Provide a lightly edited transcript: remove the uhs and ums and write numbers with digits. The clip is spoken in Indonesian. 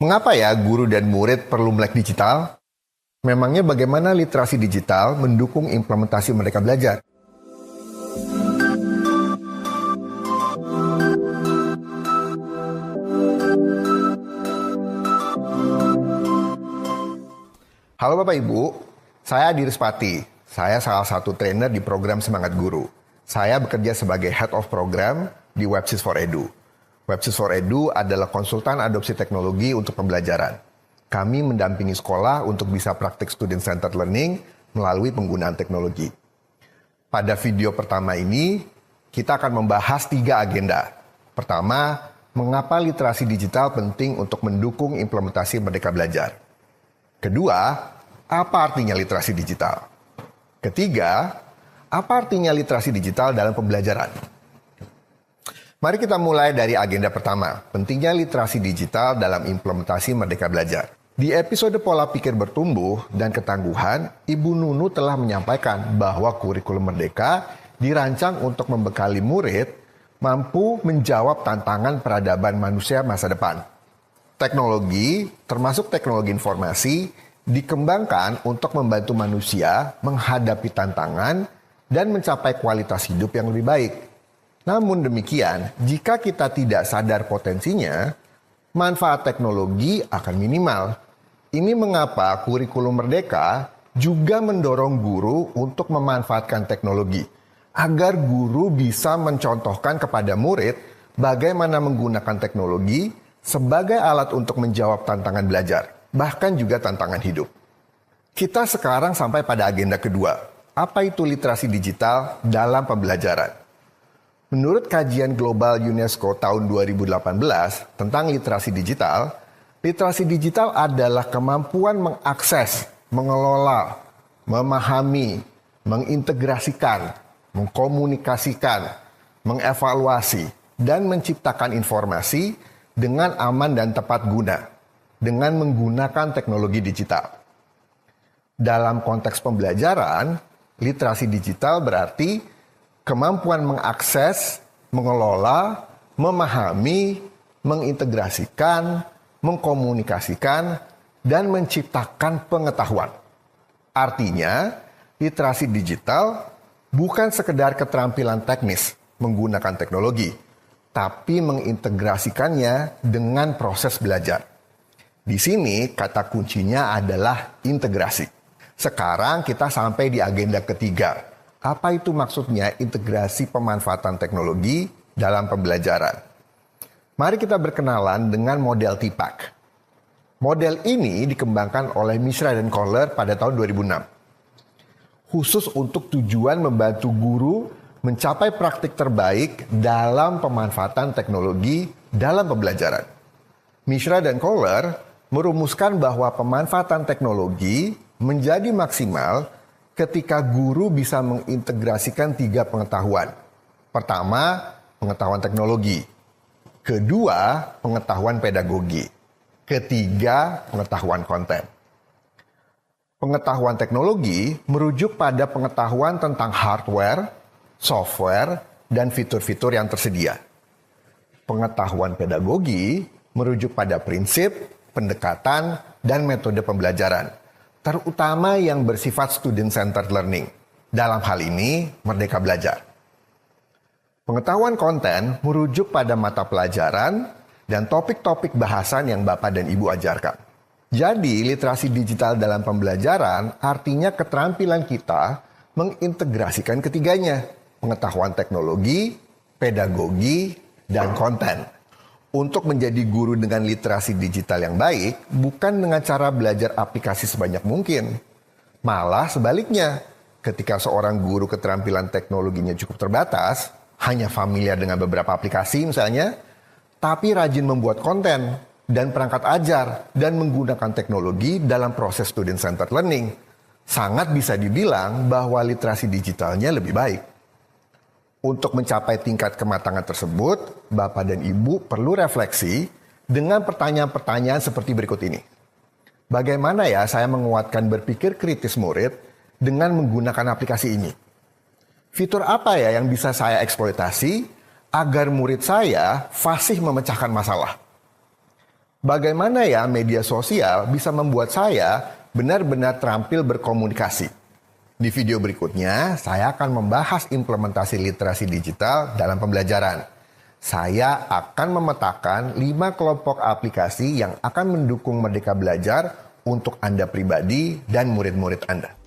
Mengapa ya guru dan murid perlu melek digital? Memangnya bagaimana literasi digital mendukung implementasi mereka belajar? Halo Bapak Ibu, saya Adi Rispati. Saya salah satu trainer di program Semangat Guru. Saya bekerja sebagai Head of Program di Websys for Edu. Websys for Edu adalah konsultan adopsi teknologi untuk pembelajaran. Kami mendampingi sekolah untuk bisa praktik student-centered learning melalui penggunaan teknologi. Pada video pertama ini, kita akan membahas 3 agenda. Pertama, mengapa literasi digital penting untuk mendukung implementasi Merdeka Belajar. Kedua, apa artinya literasi digital? Ketiga, apa artinya literasi digital dalam pembelajaran? Mari kita mulai dari agenda pertama, pentingnya literasi digital dalam implementasi Merdeka Belajar. Di episode Pola Pikir Bertumbuh dan Ketangguhan, Ibu Nunu telah menyampaikan bahwa kurikulum Merdeka dirancang untuk membekali murid mampu menjawab tantangan peradaban manusia masa depan. Teknologi, termasuk teknologi informasi, dikembangkan untuk membantu manusia menghadapi tantangan dan mencapai kualitas hidup yang lebih baik. Namun demikian, jika kita tidak sadar potensinya, manfaat teknologi akan minimal. Ini mengapa kurikulum Merdeka juga mendorong guru untuk memanfaatkan teknologi, agar guru bisa mencontohkan kepada murid bagaimana menggunakan teknologi sebagai alat untuk menjawab tantangan belajar, bahkan juga tantangan hidup. Kita sekarang sampai pada agenda kedua. Apa itu literasi digital dalam pembelajaran? Menurut kajian global UNESCO tahun 2018 tentang literasi digital adalah kemampuan mengakses, mengelola, memahami, mengintegrasikan, mengkomunikasikan, mengevaluasi, dan menciptakan informasi dengan aman dan tepat guna, dengan menggunakan teknologi digital. Dalam konteks pembelajaran, literasi digital berarti kemampuan mengakses, mengelola, memahami, mengintegrasikan, mengkomunikasikan, dan menciptakan pengetahuan. Artinya, literasi digital bukan sekedar keterampilan teknis menggunakan teknologi, tapi mengintegrasikannya dengan proses belajar. Di sini kata kuncinya adalah integrasi. Sekarang kita sampai di agenda ketiga. Apa itu maksudnya integrasi pemanfaatan teknologi dalam pembelajaran? Mari kita berkenalan dengan model TPACK. Model ini dikembangkan oleh Mishra dan Kohler pada tahun 2006. Khusus untuk tujuan membantu guru mencapai praktik terbaik dalam pemanfaatan teknologi dalam pembelajaran. Mishra dan Kohler merumuskan bahwa pemanfaatan teknologi menjadi maksimal ketika guru bisa mengintegrasikan 3 pengetahuan. Pertama, pengetahuan teknologi. Kedua, pengetahuan pedagogi. Ketiga, pengetahuan konten. Pengetahuan teknologi merujuk pada pengetahuan tentang hardware, software, dan fitur-fitur yang tersedia. Pengetahuan pedagogi merujuk pada prinsip, pendekatan, dan metode pembelajaran, terutama yang bersifat student-centered learning. Dalam hal ini, Merdeka Belajar. Pengetahuan konten merujuk pada mata pelajaran dan topik-topik bahasan yang Bapak dan Ibu ajarkan. Jadi, literasi digital dalam pembelajaran artinya keterampilan kita mengintegrasikan ketiganya. Pengetahuan teknologi, pedagogi, dan konten. Untuk menjadi guru dengan literasi digital yang baik, bukan dengan cara belajar aplikasi sebanyak mungkin. Malah sebaliknya, ketika seorang guru keterampilan teknologinya cukup terbatas, hanya familiar dengan beberapa aplikasi misalnya, tapi rajin membuat konten dan perangkat ajar dan menggunakan teknologi dalam proses student-centered learning, sangat bisa dibilang bahwa literasi digitalnya lebih baik. Untuk mencapai tingkat kematangan tersebut, Bapak dan Ibu perlu refleksi dengan pertanyaan-pertanyaan seperti berikut ini. Bagaimana ya saya menguatkan berpikir kritis murid dengan menggunakan aplikasi ini? Fitur apa ya yang bisa saya eksploitasi agar murid saya fasih memecahkan masalah? Bagaimana ya media sosial bisa membuat saya benar-benar terampil berkomunikasi? Di video berikutnya, saya akan membahas implementasi literasi digital dalam pembelajaran. Saya akan memetakan 5 kelompok aplikasi yang akan mendukung Merdeka Belajar untuk Anda pribadi dan murid-murid Anda.